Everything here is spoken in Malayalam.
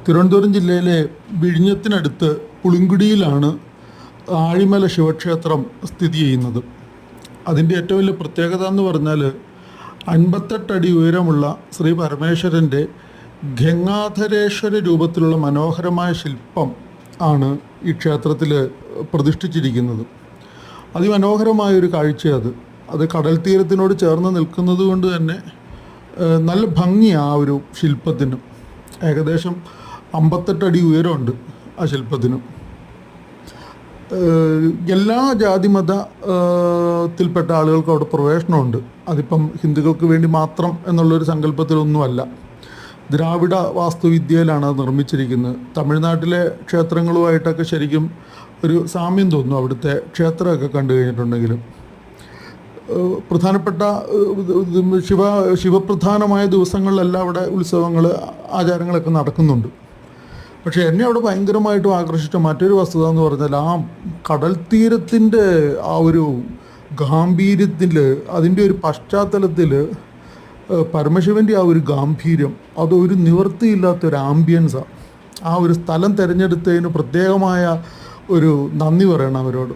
തിരുവനന്തപുരം ജില്ലയിലെ വിഴിഞ്ഞത്തിനടുത്ത് പുളിങ്കുടിയിലാണ് ആഴിമല ശിവക്ഷേത്രം സ്ഥിതി ചെയ്യുന്നത്. അതിൻ്റെ ഏറ്റവും വലിയ പ്രത്യേകത എന്ന് പറഞ്ഞാൽ 58 അടി ഉയരമുള്ള ശ്രീ പരമേശ്വരൻ്റെ ഗംഗാധരേശ്വര രൂപത്തിലുള്ള മനോഹരമായ ശില്പം ആണ് ഈ ക്ഷേത്രത്തിൽ പ്രതിഷ്ഠിച്ചിരിക്കുന്നത്. അതിമനോഹരമായൊരു കാഴ്ചയത്. അത് കടൽ തീരത്തിനോട് ചേർന്ന് നിൽക്കുന്നത് കൊണ്ട് തന്നെ നല്ല ഭംഗിയാണ് ആ ഒരു ശില്പത്തിന്. ഏകദേശം 58 അടി ഉയരമുണ്ട് ആ ശില്പത്തിന്. എല്ലാ ജാതിമതത്തിൽപ്പെട്ട ആളുകൾക്ക് അവിടെ പ്രവേശനമുണ്ട്. അതിപ്പം ഹിന്ദുക്കൾക്ക് വേണ്ടി മാത്രം എന്നുള്ളൊരു സങ്കല്പത്തിലൊന്നുമല്ല. ദ്രാവിഡ വാസ്തുവിദ്യയിലാണ് അത് നിർമ്മിച്ചിരിക്കുന്നത്. തമിഴ്നാട്ടിലെ ക്ഷേത്രങ്ങളുമായിട്ടൊക്കെ ശരിക്കും ഒരു സാമ്യം തോന്നും അവിടുത്തെ ക്ഷേത്രമൊക്കെ കണ്ടു കഴിഞ്ഞിട്ടുണ്ടെങ്കിലും. പ്രധാനപ്പെട്ട ശിവപ്രധാനമായ ദിവസങ്ങളിലെല്ലാം അവിടെ ഉത്സവങ്ങൾ, ആചാരങ്ങളൊക്കെ നടക്കുന്നുണ്ട്. പക്ഷേ എന്നെ അവിടെ ഭയങ്കരമായിട്ടും ആകർഷിച്ച മറ്റൊരു വസ്തുത എന്ന് പറഞ്ഞാൽ ആ കടൽ തീരത്തിൻ്റെ ആ ഒരു ഗാംഭീര്യത്തിൽ, അതിൻ്റെ ഒരു പശ്ചാത്തലത്തിൽ പരമശിവൻ്റെ ആ ഒരു ഗാംഭീര്യം, അതൊരു നിവൃത്തിയില്ലാത്തൊരു ആംബിയൻസാണ്. ആ ഒരു സ്ഥലം തിരഞ്ഞെടുത്തതിന് പ്രത്യേകമായ ഒരു നന്ദി പറയണം അവരോട്.